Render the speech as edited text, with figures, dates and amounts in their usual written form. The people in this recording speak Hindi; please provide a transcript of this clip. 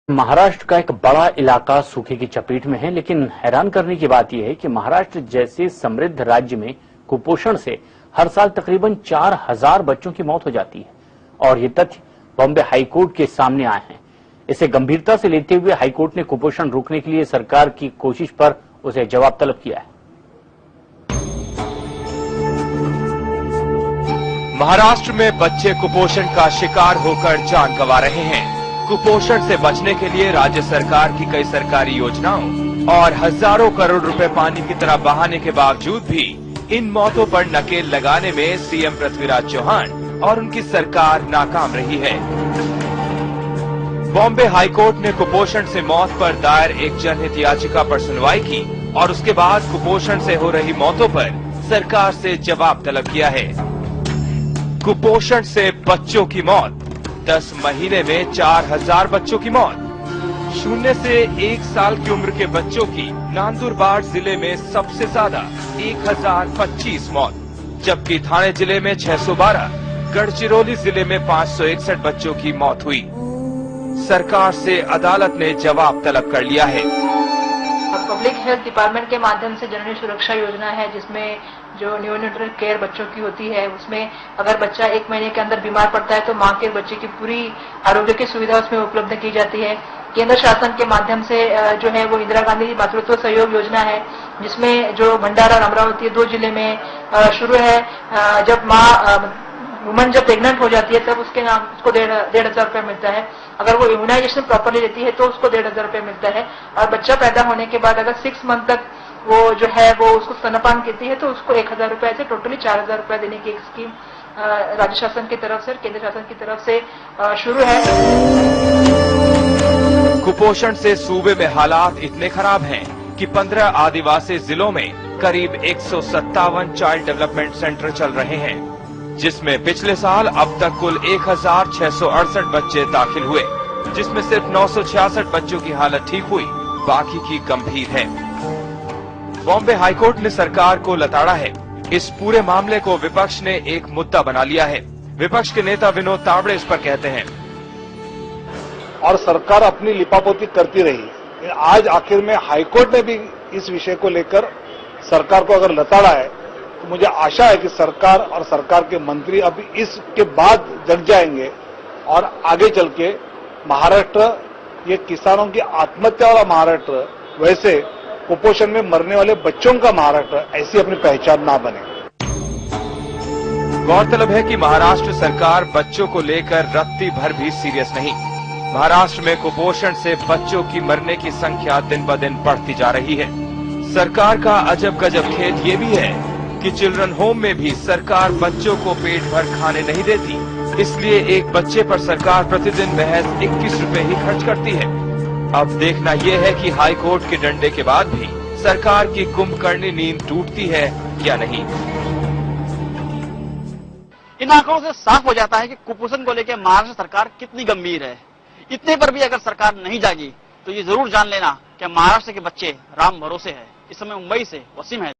महाराष्ट्र का एक बड़ा इलाका सूखे की चपेट में है, लेकिन हैरान करने की बात यह है कि महाराष्ट्र जैसे समृद्ध राज्य में कुपोषण से हर साल तकरीबन 4000 बच्चों की मौत हो जाती है और ये तथ्य बॉम्बे हाईकोर्ट के सामने आए हैं। इसे गंभीरता से लेते हुए हाईकोर्ट ने कुपोषण रोकने के लिए सरकार की कोशिश पर उसे जवाब तलब किया है। महाराष्ट्र में बच्चे कुपोषण का शिकार होकर जान गंवा रहे हैं। कुपोषण से बचने के लिए राज्य सरकार की कई सरकारी योजनाओं और हजारों करोड़ रुपए पानी की तरह बहाने के बावजूद भी इन मौतों पर नकेल लगाने में सीएम पृथ्वीराज चौहान और उनकी सरकार नाकाम रही है। बॉम्बे हाईकोर्ट ने कुपोषण से मौत पर दायर एक जनहित याचिका पर सुनवाई की और उसके बाद कुपोषण से हो रही मौतों पर सरकार से जवाब तलब किया है। कुपोषण से बच्चों की मौत, 10 महीने में 4000 बच्चों की मौत। 0 से 1 साल की उम्र के बच्चों की नंदुरबार जिले में सबसे ज्यादा 1025 मौत, जबकि ठाणे जिले में 612, गढ़चिरौली जिले में 561 बच्चों की मौत हुई। सरकार से अदालत ने जवाब तलब कर लिया है। पब्लिक हेल्थ डिपार्टमेंट के माध्यम से जननी सुरक्षा योजना है, जिसमें जो न्यूनेटल केयर बच्चों की होती है, उसमें अगर बच्चा 1 महीने के अंदर बीमार पड़ता है तो मां के बच्चे की पूरी आरोग्य की सुविधा उसमें उपलब्ध की जाती है। केंद्र शासन के माध्यम से जो है वो इंदिरा गांधी मातृत्व सहयोग योजना है, जिसमें जो भंडारा और अमरावती 2 जिले में शुरू है। जब वुमन जब प्रेग्नेंट हो जाती है तब उसके नाम उसको 1,500 रुपए मिलता है। अगर वो इम्यूनाइजेशन प्रॉपरली लेती है तो उसको 1,500 रुपए मिलता है। और बच्चा पैदा होने के बाद अगर 6 मंथ तक वो जो है वो उसको स्तनपान करती है तो उसको 1,000 रुपए से टोटली 4,000 रुपए देने की एक स्कीम राज्य शासन की तरफ से, केंद्र शासन की तरफ से शुरू है। कुपोषण से सूबे में हालात इतने खराब हैं कि 15 आदिवासी जिलों में करीब 157 चाइल्ड डेवलपमेंट सेंटर चल रहे हैं, जिसमें पिछले साल अब तक कुल 1668 बच्चे दाखिल हुए, जिसमें सिर्फ 966 बच्चों की हालत ठीक हुई, बाकी की गंभीर है। बॉम्बे हाईकोर्ट ने सरकार को लताड़ा है। इस पूरे मामले को विपक्ष ने एक मुद्दा बना लिया है। विपक्ष के नेता विनोद तावड़े इस पर कहते हैं, और सरकार अपनी लिपापोती करती रही। आज आखिर में हाईकोर्ट ने भी इस विषय को लेकर सरकार को अगर लताड़ा है तो मुझे आशा है कि सरकार और सरकार के मंत्री अब इसके बाद जग जाएंगे और आगे चल के महाराष्ट्र ये किसानों की आत्महत्या वाला महाराष्ट्र, वैसे कुपोषण में मरने वाले बच्चों का महाराष्ट्र ऐसी अपनी पहचान ना बने। गौरतलब है कि महाराष्ट्र सरकार बच्चों को लेकर रत्ती भर भी सीरियस नहीं। महाराष्ट्र में कुपोषण से बच्चों की मरने की संख्या दिन ब दिन बढ़ती जा रही है। सरकार का अजब गजब खेद ये भी है कि चिल्ड्रन होम में भी सरकार बच्चों को पेट भर खाने नहीं देती, इसलिए एक बच्चे पर सरकार प्रतिदिन महज 21 रुपए ही खर्च करती है। अब देखना यह है कि हाईकोर्ट के डंडे के बाद भी सरकार की कुंभकर्णी नींद टूटती है या नहीं। इन आंकड़ों से साफ हो जाता है कि कुपोषण को लेकर महाराष्ट्र सरकार कितनी गंभीर है। इतने पर भी अगर सरकार नहीं जागी तो ये जरूर जान लेना कि महाराष्ट्र के बच्चे राम भरोसे है। इस समय मुंबई से वसीम है।